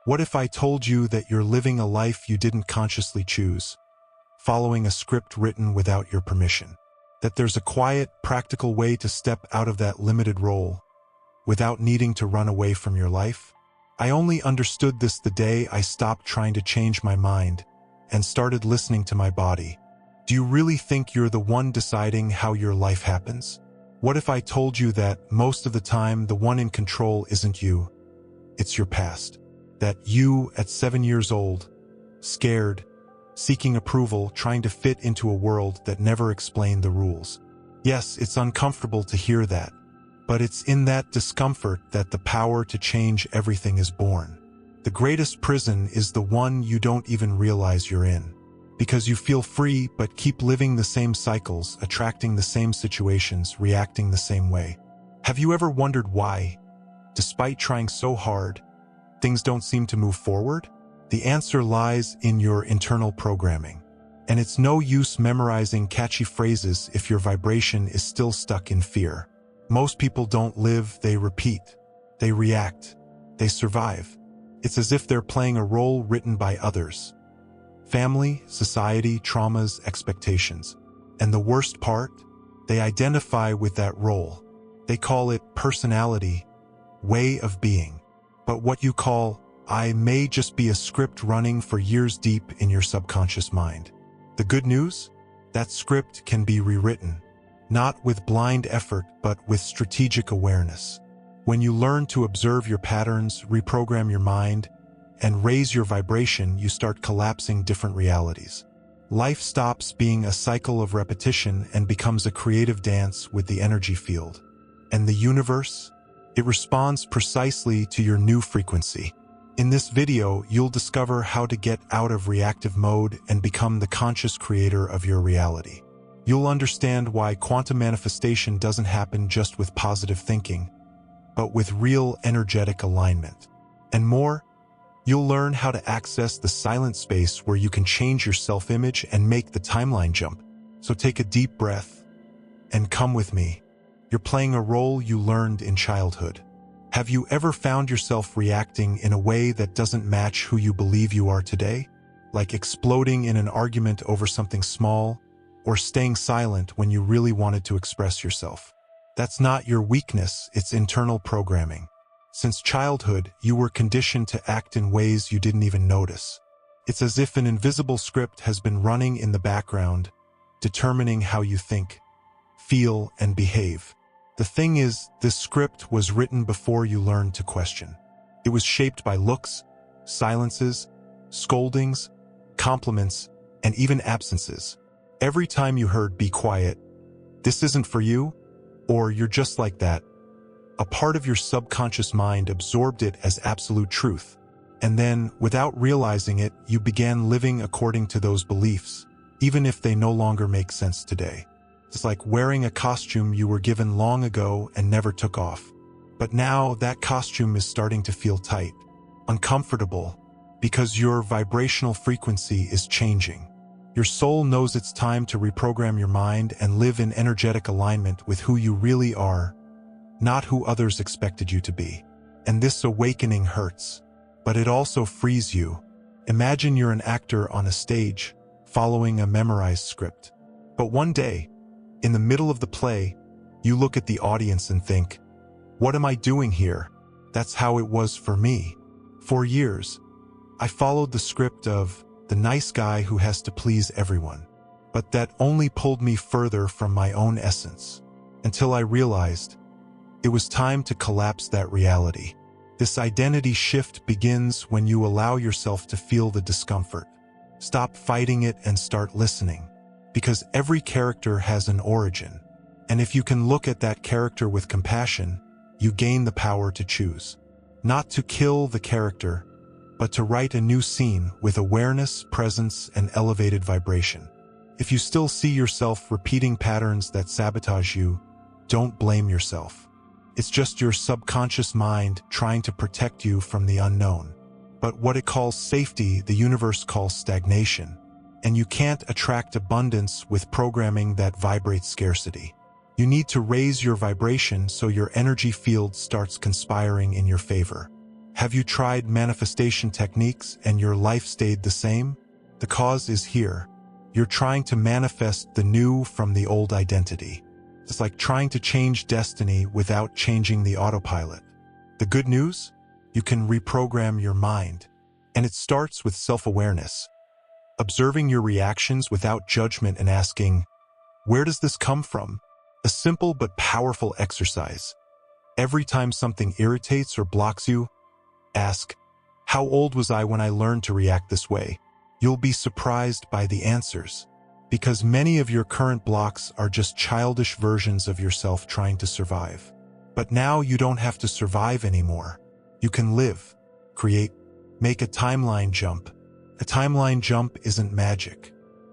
What if I told you that you're living a life you didn't consciously choose, following a script written without your permission? That there's a quiet, practical way to step out of that limited role, without needing to run away from your life? I only understood this the day I stopped trying to change my mind and started listening to my body. Do you really think you're the one deciding how your life happens? What if I told you that most of the time the one in control isn't you, it's your past? That you, at 7 years old, scared, seeking approval, trying to fit into a world that never explained the rules. Yes, it's uncomfortable to hear that, but it's in that discomfort that the power to change everything is born. The greatest prison is the one you don't even realize you're in, because you feel free but keep living the same cycles, attracting the same situations, reacting the same way. Have you ever wondered why, despite trying so hard, things don't seem to move forward? The answer lies in your internal programming. And it's no use memorizing catchy phrases if your vibration is still stuck in fear. Most people don't live, they repeat. They react. They survive. It's as if they're playing a role written by others. Family, society, traumas, expectations. And the worst part? They identify with that role. They call it personality, way of being. But what you call I may just be a script running for years deep in your subconscious mind. The good news? That script can be rewritten, not with blind effort, but with strategic awareness. When you learn to observe your patterns, reprogram your mind, and raise your vibration, you start collapsing different realities. Life stops being a cycle of repetition and becomes a creative dance with the energy field. And the universe? It responds precisely to your new frequency. In this video, you'll discover how to get out of reactive mode and become the conscious creator of your reality. You'll understand why quantum manifestation doesn't happen just with positive thinking, but with real energetic alignment. And more, you'll learn how to access the silent space where you can change your self-image and make the timeline jump. So take a deep breath and come with me. You're playing a role you learned in childhood. Have you ever found yourself reacting in a way that doesn't match who you believe you are today? Like exploding in an argument over something small, or staying silent when you really wanted to express yourself? That's not your weakness, it's internal programming. Since childhood, you were conditioned to act in ways you didn't even notice. It's as if an invisible script has been running in the background, determining how you think, feel, and behave. The thing is, this script was written before you learned to question. It was shaped by looks, silences, scoldings, compliments, and even absences. Every time you heard "be quiet," "this isn't for you," or "you're just like that," a part of your subconscious mind absorbed it as absolute truth. And then, without realizing it, you began living according to those beliefs, even if they no longer make sense today. It's like wearing a costume you were given long ago and never took off. But now that costume is starting to feel tight, uncomfortable, because your vibrational frequency is changing. Your soul knows it's time to reprogram your mind and live in energetic alignment with who you really are, not who others expected you to be. And this awakening hurts, but it also frees you. Imagine you're an actor on a stage, following a memorized script. But one day, in the middle of the play, you look at the audience and think, "What am I doing here?" That's how it was for me. For years, I followed the script of the nice guy who has to please everyone. But that only pulled me further from my own essence, until I realized it was time to collapse that reality. This identity shift begins when you allow yourself to feel the discomfort. Stop fighting it and start listening. Because every character has an origin, and if you can look at that character with compassion, you gain the power to choose. Not to kill the character, but to write a new scene with awareness, presence, and elevated vibration. If you still see yourself repeating patterns that sabotage you, don't blame yourself. It's just your subconscious mind trying to protect you from the unknown. But what it calls safety, the universe calls stagnation. And you can't attract abundance with programming that vibrates scarcity. You need to raise your vibration so your energy field starts conspiring in your favor. Have you tried manifestation techniques and your life stayed the same? The cause is here. You're trying to manifest the new from the old identity. It's like trying to change destiny without changing the autopilot. The good news? You can reprogram your mind. And it starts with self-awareness. Observing your reactions without judgment and asking, where does this come from? A simple but powerful exercise. Every time something irritates or blocks you, ask, how old was I when I learned to react this way? You'll be surprised by the answers, because many of your current blocks are just childish versions of yourself trying to survive. But now you don't have to survive anymore. You can live, create, make a timeline jump. A timeline jump isn't magic.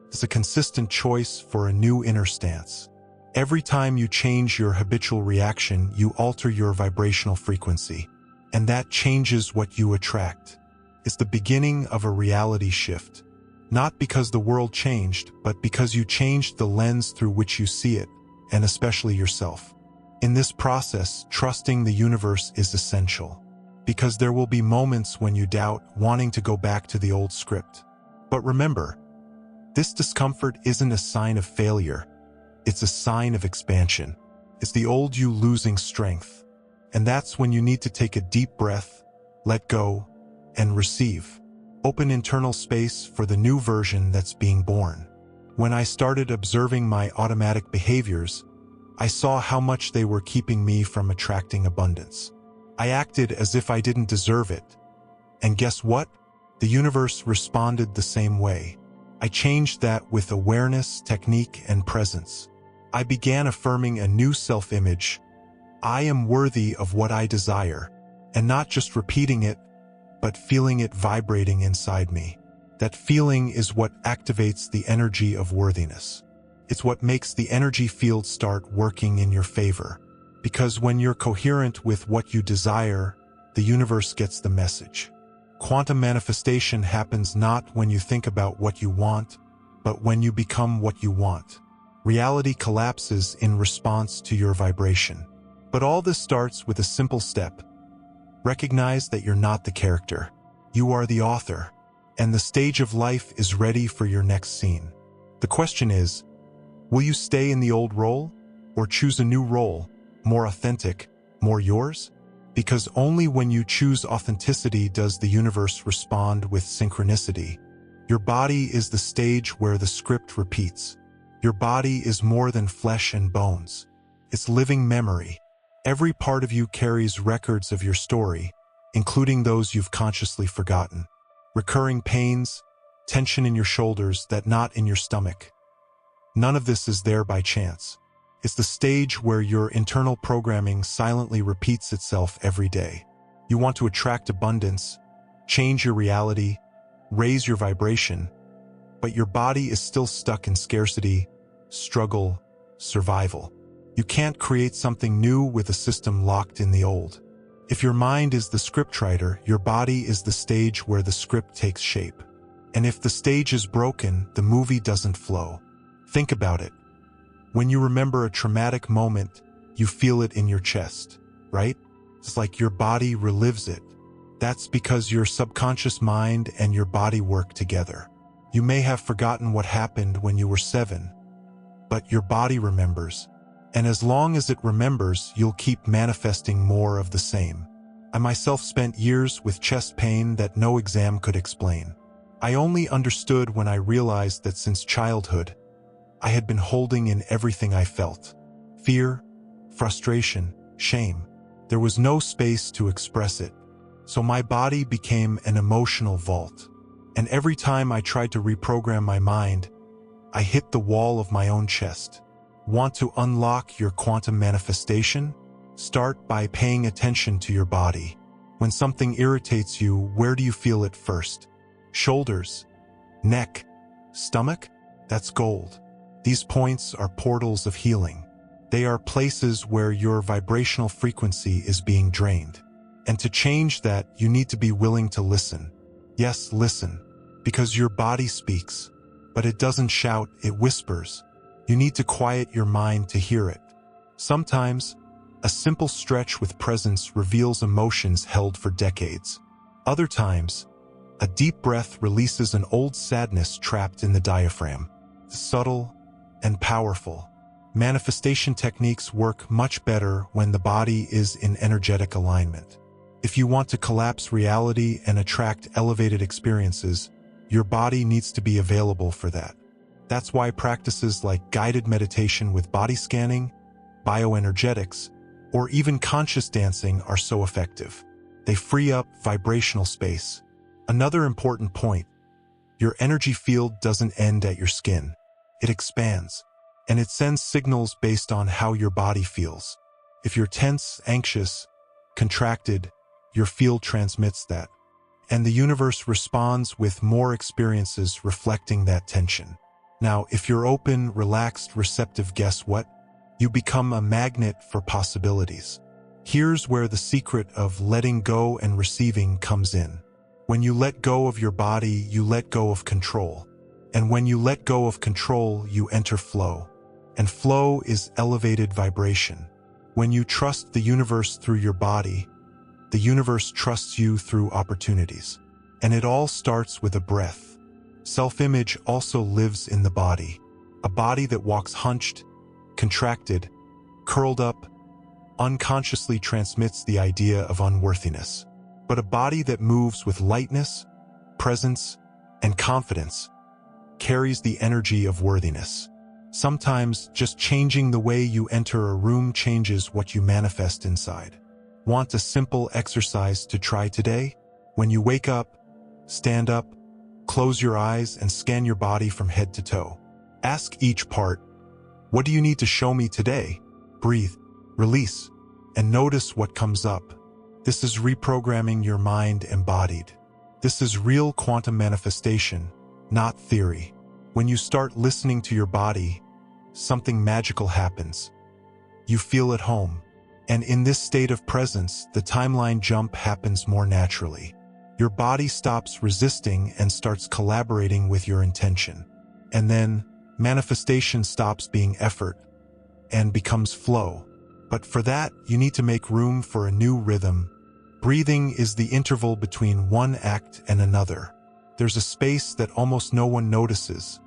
It's a consistent choice for a new inner stance. Every time you change your habitual reaction, you alter your vibrational frequency, and that changes what you attract. It's the beginning of a reality shift, not because the world changed, but because you changed the lens through which you see it, and especially yourself. In this process, trusting the universe is essential, because there will be moments when you doubt, wanting to go back to the old script. But remember, this discomfort isn't a sign of failure. It's a sign of expansion. It's the old you losing strength. And that's when you need to take a deep breath, let go, and receive. Open internal space for the new version that's being born. When I started observing my automatic behaviors, I saw how much they were keeping me from attracting abundance. I acted as if I didn't deserve it. And guess what? The universe responded the same way. I changed that with awareness, technique, and presence. I began affirming a new self-image. I am worthy of what I desire, and not just repeating it, but feeling it vibrating inside me. That feeling is what activates the energy of worthiness. It's what makes the energy field start working in your favor. Because when you're coherent with what you desire, the universe gets the message. Quantum manifestation happens not when you think about what you want, but when you become what you want. Reality collapses in response to your vibration. But all this starts with a simple step. Recognize that you're not the character. You are the author, and the stage of life is ready for your next scene. The question is, will you stay in the old role, or choose a new role, more authentic, more yours? Because only when you choose authenticity does the universe respond with synchronicity. Your body is the stage where the script repeats. Your body is more than flesh and bones. It's living memory. Every part of you carries records of your story, including those you've consciously forgotten. Recurring pains, tension in your shoulders that knot in your stomach. None of this is there by chance. It's the stage where your internal programming silently repeats itself every day. You want to attract abundance, change your reality, raise your vibration, but your body is still stuck in scarcity, struggle, survival. You can't create something new with a system locked in the old. If your mind is the scriptwriter, your body is the stage where the script takes shape. And if the stage is broken, the movie doesn't flow. Think about it. When you remember a traumatic moment, you feel it in your chest, right? It's like your body relives it. That's because your subconscious mind and your body work together. You may have forgotten what happened when you were 7, but your body remembers. And as long as it remembers, you'll keep manifesting more of the same. I myself spent years with chest pain that no exam could explain. I only understood when I realized that since childhood, I had been holding in everything I felt. Fear, frustration, shame. There was no space to express it. So my body became an emotional vault. And every time I tried to reprogram my mind, I hit the wall of my own chest. Want to unlock your quantum manifestation? Start by paying attention to your body. When something irritates you, where do you feel it first? Shoulders, neck, stomach? That's gold. These points are portals of healing. They are places where your vibrational frequency is being drained. And to change that, you need to be willing to listen. Yes, listen, because your body speaks, but it doesn't shout, it whispers. You need to quiet your mind to hear it. Sometimes, A simple stretch with presence reveals emotions held for decades. Other times, a deep breath releases an old sadness trapped in the diaphragm. Subtle and powerful. Manifestation techniques work much better when the body is in energetic alignment. If you want to collapse reality and attract elevated experiences, your body needs to be available for that. That's why practices like guided meditation with body scanning, bioenergetics, or even conscious dancing are so effective. They free up vibrational space. Another important point, your energy field doesn't end at your skin. It expands, and it sends signals based on how your body feels. If you're tense, anxious, contracted, your field transmits that. And the universe responds with more experiences reflecting that tension. Now, if you're open, relaxed, receptive, guess what? You become a magnet for possibilities. Here's where the secret of letting go and receiving comes in. When you let go of your body, you let go of control. And when you let go of control, you enter flow. And flow is elevated vibration. When you trust the universe through your body, the universe trusts you through opportunities. And it all starts with a breath. Self-image also lives in the body. A body that walks hunched, contracted, curled up, unconsciously transmits the idea of unworthiness. But a body that moves with lightness, presence, and confidence carries the energy of worthiness. Sometimes just changing the way you enter a room changes what you manifest inside. Want a simple exercise to try today? When you wake up, stand up, close your eyes, and scan your body from head to toe. Ask each part, what do you need to show me today? Breathe, release, and notice what comes up. This is reprogramming your mind embodied. This is real quantum manifestation, not theory. When you start listening to your body, something magical happens. You feel at home. And in this state of presence, the timeline jump happens more naturally. Your body stops resisting and starts collaborating with your intention. And then, manifestation stops being effort and becomes flow. But for that, you need to make room for a new rhythm. Breathing is the interval between one act and another. There's a space that almost no one notices,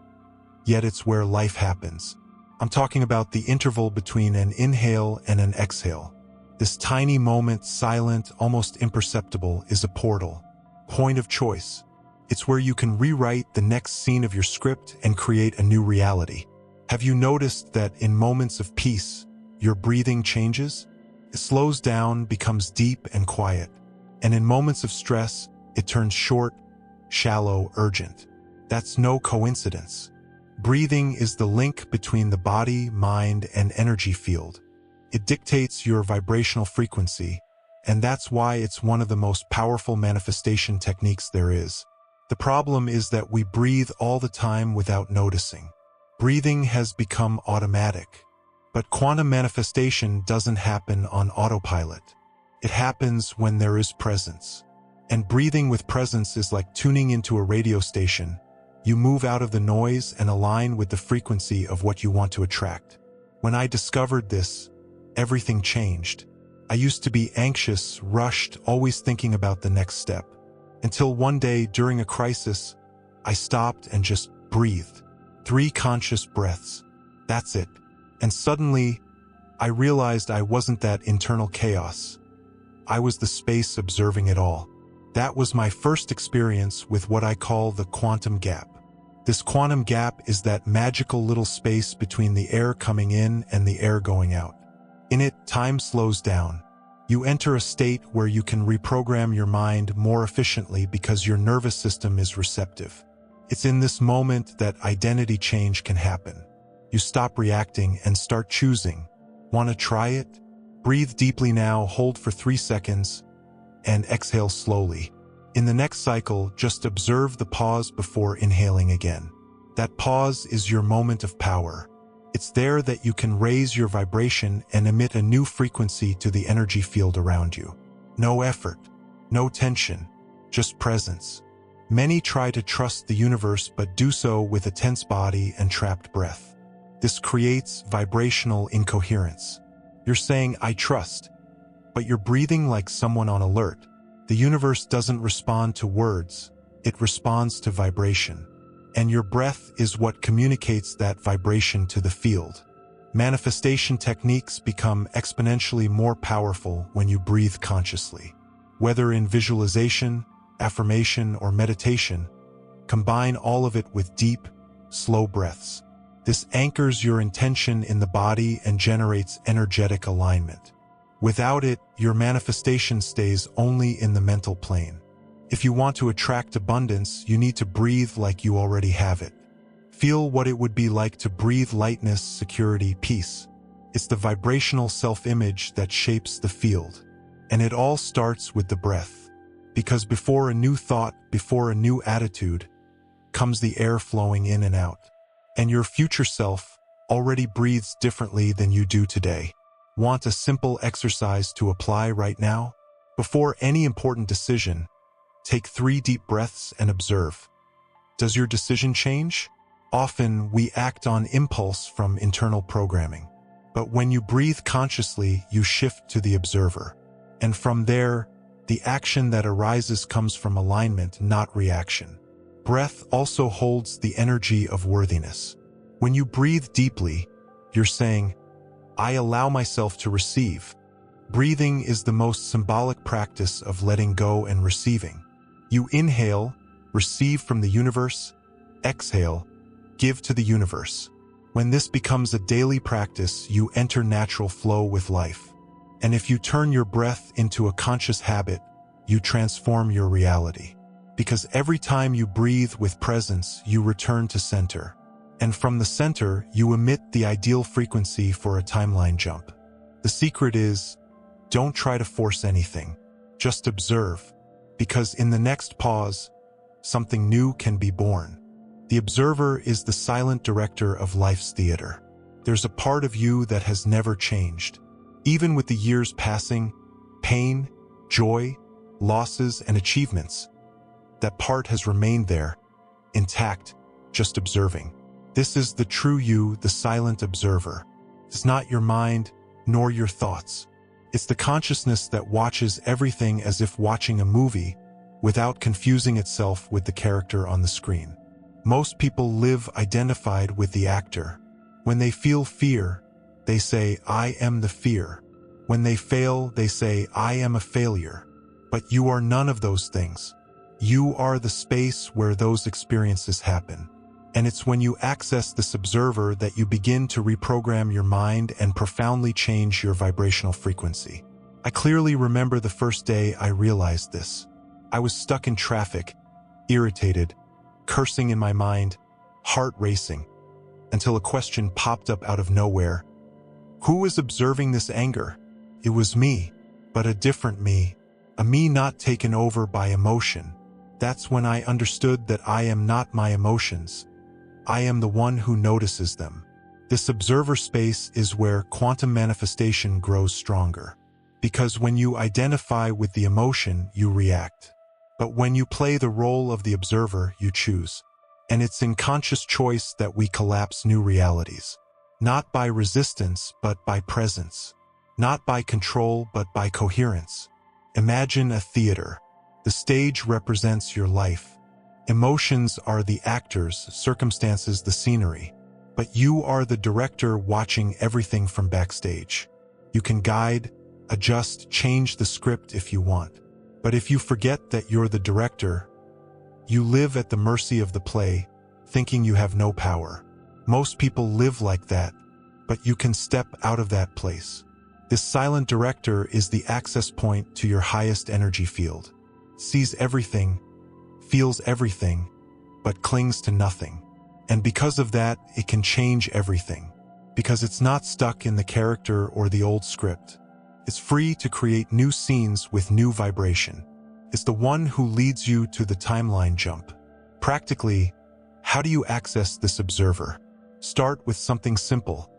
yet it's where life happens. I'm talking about the interval between an inhale and an exhale. This tiny moment, silent, almost imperceptible, is a portal. Point of choice. It's where you can rewrite the next scene of your script and create a new reality. Have you noticed that in moments of peace, your breathing changes? It slows down, becomes deep and quiet. And in moments of stress, it turns short, shallow, urgent. That's no coincidence. Breathing is the link between the body, mind, and energy field. It dictates your vibrational frequency, and that's why it's one of the most powerful manifestation techniques there is. The problem is that we breathe all the time without noticing. Breathing has become automatic. But quantum manifestation doesn't happen on autopilot. It happens when there is presence. And breathing with presence is like tuning into a radio station. You move out of the noise and align with the frequency of what you want to attract. When I discovered this, everything changed. I used to be anxious, rushed, always thinking about the next step. Until one day, during a crisis, I stopped and just breathed. 3 conscious breaths. That's it. And suddenly, I realized I wasn't that internal chaos. I was the space observing it all. That was my first experience with what I call the quantum gap. This quantum gap is that magical little space between the air coming in and the air going out. In it, time slows down. You enter a state where you can reprogram your mind more efficiently because your nervous system is receptive. It's in this moment that identity change can happen. You stop reacting and start choosing. Want to try it? Breathe deeply now, hold for 3 seconds, and exhale slowly. In the next cycle, just observe the pause before inhaling again. That pause is your moment of power. It's there that you can raise your vibration and emit a new frequency to the energy field around you. No effort, no tension, just presence. Many try to trust the universe but do so with a tense body and trapped breath. This creates vibrational incoherence. You're saying, I trust. But you're breathing like someone on alert. The universe doesn't respond to words. It responds to vibration. And your breath is what communicates that vibration to the field. Manifestation techniques become exponentially more powerful when you breathe consciously. Whether in visualization, affirmation, or meditation, combine all of it with deep, slow breaths. This anchors your intention in the body and generates energetic alignment. Without it, your manifestation stays only in the mental plane. If you want to attract abundance, you need to breathe like you already have it. Feel what it would be like to breathe lightness, security, peace. It's the vibrational self-image that shapes the field. And it all starts with the breath. Because before a new thought, before a new attitude, comes the air flowing in and out. And your future self already breathes differently than you do today. Want a simple exercise to apply right now? Before any important decision, take 3 deep breaths and observe. Does your decision change? Often, we act on impulse from internal programming. But when you breathe consciously, you shift to the observer. And from there, the action that arises comes from alignment, not reaction. Breath also holds the energy of worthiness. When you breathe deeply, you're saying, I allow myself to receive. Breathing is the most symbolic practice of letting go and receiving. You inhale, receive from the universe, exhale, give to the universe. When this becomes a daily practice, you enter natural flow with life. And if you turn your breath into a conscious habit, you transform your reality. Because every time you breathe with presence, you return to center. And from the center, you emit the ideal frequency for a timeline jump. The secret is, don't try to force anything. Just observe. Because in the next pause, something new can be born. The observer is the silent director of life's theater. There's a part of you that has never changed. Even with the years passing, pain, joy, losses, and achievements, that part has remained there, intact, just observing. This is the true you, the silent observer. It's not your mind, nor your thoughts. It's the consciousness that watches everything as if watching a movie, without confusing itself with the character on the screen. Most people live identified with the actor. When they feel fear, they say, I am the fear. When they fail, they say, I am a failure. But you are none of those things. You are the space where those experiences happen. And it's when you access this observer that you begin to reprogram your mind and profoundly change your vibrational frequency. I clearly remember the first day I realized this. I was stuck in traffic, irritated, cursing in my mind, heart racing, until a question popped up out of nowhere. Who was observing this anger? It was me, but a different me, a me not taken over by emotion. That's when I understood that I am not my emotions. I am the one who notices them. This observer space is where quantum manifestation grows stronger. Because when you identify with the emotion, you react. But when you play the role of the observer, you choose. And it's in conscious choice that we collapse new realities. Not by resistance, but by presence. Not by control, but by coherence. Imagine a theater. The stage represents your life. Emotions are the actors, circumstances the scenery. But you are the director watching everything from backstage. You can guide, adjust, change the script if you want. But if you forget that you're the director, you live at the mercy of the play, thinking you have no power. Most people live like that, but you can step out of that place. This silent director is the access point to your highest energy field. Sees everything, feels everything, but clings to nothing. And because of that, it can change everything. Because it's not stuck in the character or the old script. It's free to create new scenes with new vibration. It's the one who leads you to the timeline jump. Practically, how do you access this observer? Start with something simple.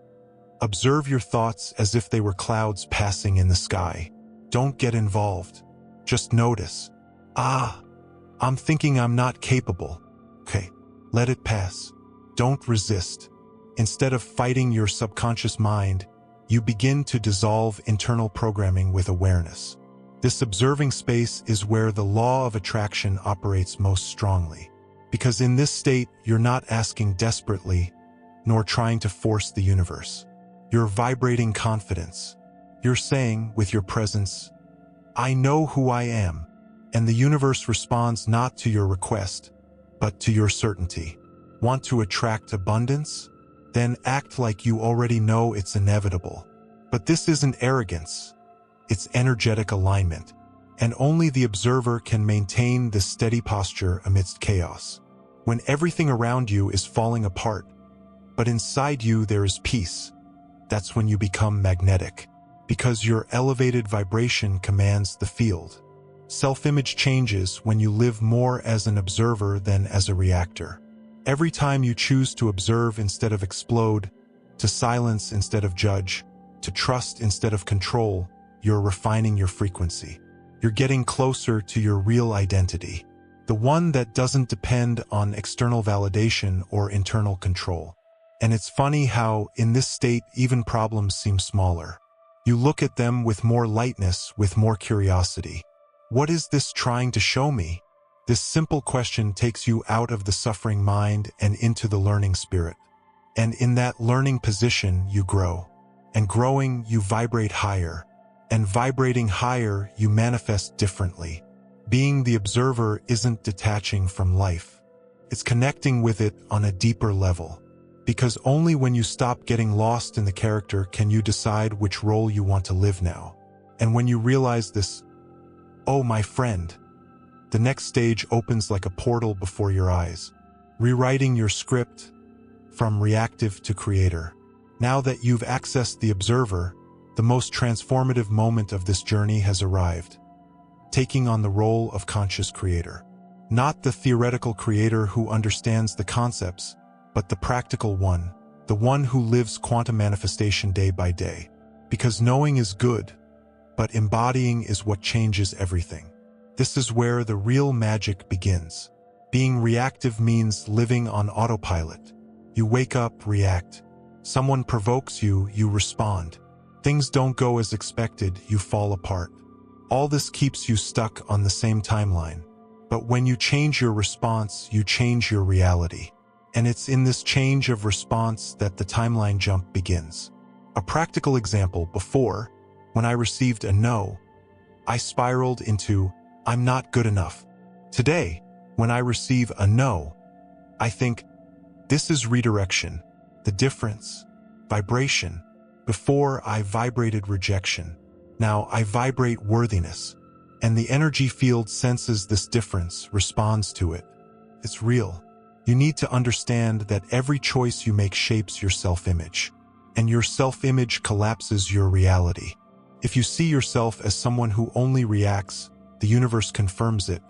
Observe your thoughts as if they were clouds passing in the sky. Don't get involved. Just notice. I'm thinking I'm not capable. Okay, let it pass. Don't resist. Instead of fighting your subconscious mind, You begin to dissolve internal programming with awareness. This observing space is where the law of attraction operates most strongly. Because in this state, you're not asking desperately, nor trying to force the universe. You're vibrating confidence. You're saying, with your presence, I know who I am, and the universe responds not to your request, but to your certainty. Want to attract abundance? Then act like you already know it's inevitable. But this isn't arrogance. It's energetic alignment, and only the observer can maintain this steady posture amidst chaos. When everything around you is falling apart, but inside you there is peace, that's when you become magnetic, because your elevated vibration commands the field. Self-image changes when you live more as an observer than as a reactor. Every time you choose to observe instead of explode, to silence instead of judge, to trust instead of control, you're refining your frequency. You're getting closer to your real identity, the one that doesn't depend on external validation or internal control. And it's funny how, in this state, even problems seem smaller. You look at them with more lightness, with more curiosity. What is this trying to show me? This simple question takes you out of the suffering mind and into the learning spirit. And in that learning position, you grow. And growing, you vibrate higher. And vibrating higher, you manifest differently. Being the observer isn't detaching from life. It's connecting with it on a deeper level. Because only when you stop getting lost in the character can you decide which role you want to live now. And when you realize this, oh, my friend, the next stage opens like a portal before your eyes, rewriting your script from reactive to creator. Now that you've accessed the observer, the most transformative moment of this journey has arrived, taking on the role of conscious creator. Not the theoretical creator who understands the concepts, but the practical one, the one who lives quantum manifestation day by day. Because knowing is good, but embodying is what changes everything. This is where the real magic begins. Being reactive means living on autopilot. You wake up, react. Someone provokes you, you respond. Things don't go as expected, you fall apart. All this keeps you stuck on the same timeline. But when you change your response, you change your reality. And it's in this change of response that the timeline jump begins. A practical example: before, when I received a no, I spiraled into, I'm not good enough. Today, when I receive a no, I think, this is redirection. The difference, vibration. Before, I vibrated rejection. Now I vibrate worthiness. And the energy field senses this difference, responds to it. It's real. You need to understand that every choice you make shapes your self-image. And your self-image collapses your reality. If you see yourself as someone who only reacts, the universe confirms it.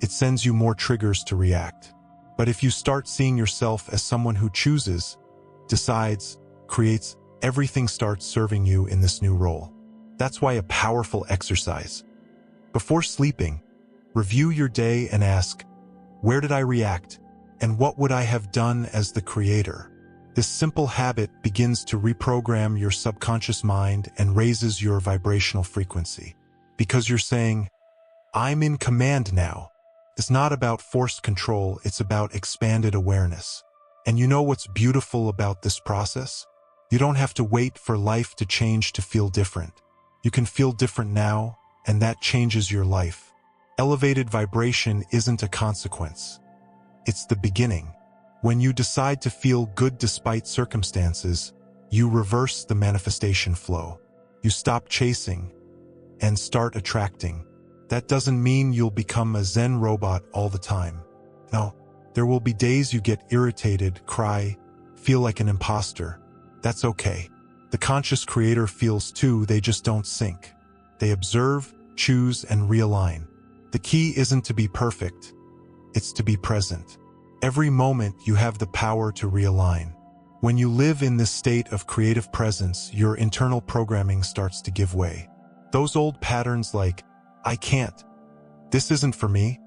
It sends you more triggers to react. But if you start seeing yourself as someone who chooses, decides, creates, everything starts serving you in this new role. That's why a powerful exercise. Before sleeping, review your day and ask, where did I react? And what would I have done as the creator? This simple habit begins to reprogram your subconscious mind and raises your vibrational frequency. Because you're saying, I'm in command now. It's not about forced control, it's about expanded awareness. And you know what's beautiful about this process? You don't have to wait for life to change to feel different. You can feel different now, and that changes your life. Elevated vibration isn't a consequence. It's the beginning. When you decide to feel good despite circumstances, you reverse the manifestation flow. You stop chasing and start attracting. That doesn't mean you'll become a Zen robot all the time. No, there will be days you get irritated, cry, feel like an imposter. That's okay. The conscious creator feels too, they just don't sync. They observe, choose, and realign. The key isn't to be perfect. It's to be present. Every moment you have the power to realign. When you live in this state of creative presence, your internal programming starts to give way. Those old patterns like, I can't, this isn't for me,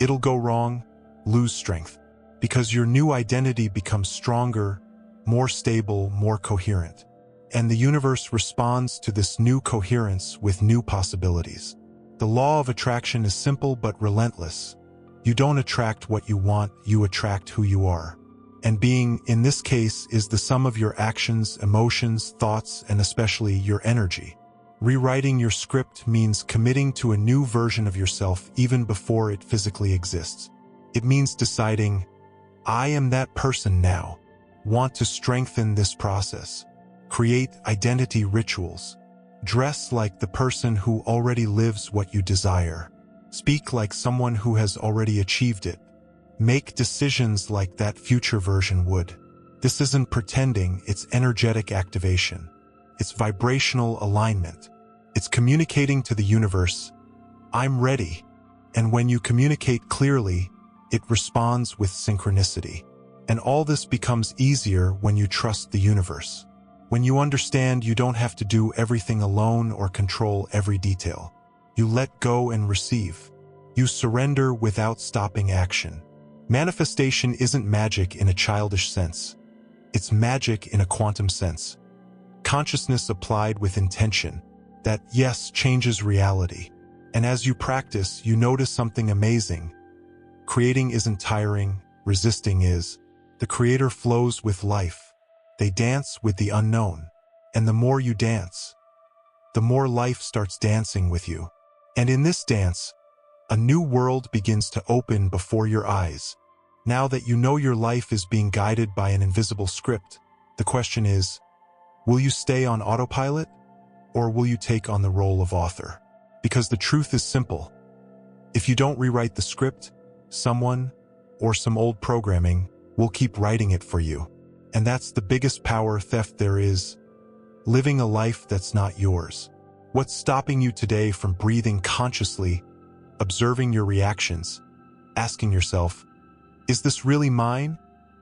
it'll go wrong, lose strength. Because your new identity becomes stronger, more stable, more coherent. and the universe responds to this new coherence with new possibilities. The law of attraction is simple but relentless. You don't attract what you want, you attract who you are. And being, in this case, is the sum of your actions, emotions, thoughts, and especially your energy. Rewriting your script means committing to a new version of yourself even before it physically exists. It means deciding, I am that person now. Want to strengthen this process. Create identity rituals. Dress like the person who already lives what you desire. Speak like someone who has already achieved it. Make decisions like that future version would. This isn't pretending, it's energetic activation. It's vibrational alignment. It's communicating to the universe, I'm ready. And when you communicate clearly, it responds with synchronicity. And all this becomes easier when you trust the universe. When you understand you don't have to do everything alone or control every detail. You let go and receive. You surrender without stopping action. Manifestation isn't magic in a childish sense. It's magic in a quantum sense. Consciousness applied with intention. That yes changes reality. And as you practice, you notice something amazing. Creating isn't tiring, resisting is. The creator flows with life. They dance with the unknown. And the more you dance, the more life starts dancing with you. And in this dance, a new world begins to open before your eyes. Now that you know your life is being guided by an invisible script, the question is, will you stay on autopilot? Or will you take on the role of author? Because the truth is simple. If you don't rewrite the script, someone or some old programming will keep writing it for you. And that's the biggest power theft there is, living a life that's not yours. What's stopping you today from breathing consciously, observing your reactions, asking yourself, is this really mine?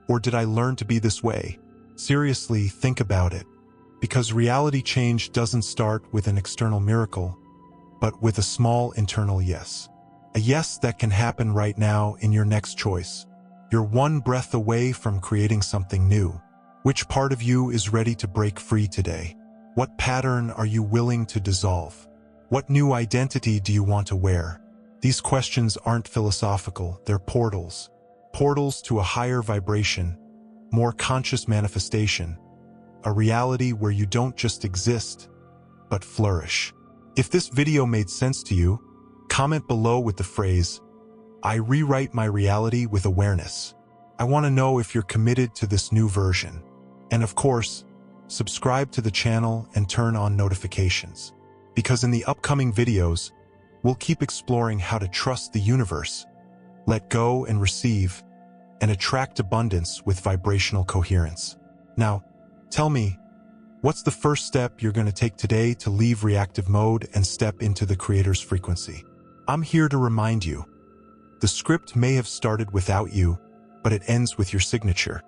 Or did I learn to be this way? Seriously, think about it. Because reality change doesn't start with an external miracle, but with a small internal yes. A yes that can happen right now in your next choice. You're one breath away from creating something new. Which part of you is ready to break free today? What pattern are you willing to dissolve? What new identity do you want to wear? These questions aren't philosophical, they're portals. Portals to a higher vibration, more conscious manifestation. A reality where you don't just exist, but flourish. If this video made sense to you, comment below with the phrase, I rewrite my reality with awareness. I want to know if you're committed to this new version. And of course, subscribe to the channel and turn on notifications. Because in the upcoming videos, we'll keep exploring how to trust the universe, let go and receive, and attract abundance with vibrational coherence. Now, tell me, what's the first step you're going to take today to leave reactive mode and step into the creator's frequency? I'm here to remind you, the script may have started without you, but it ends with your signature.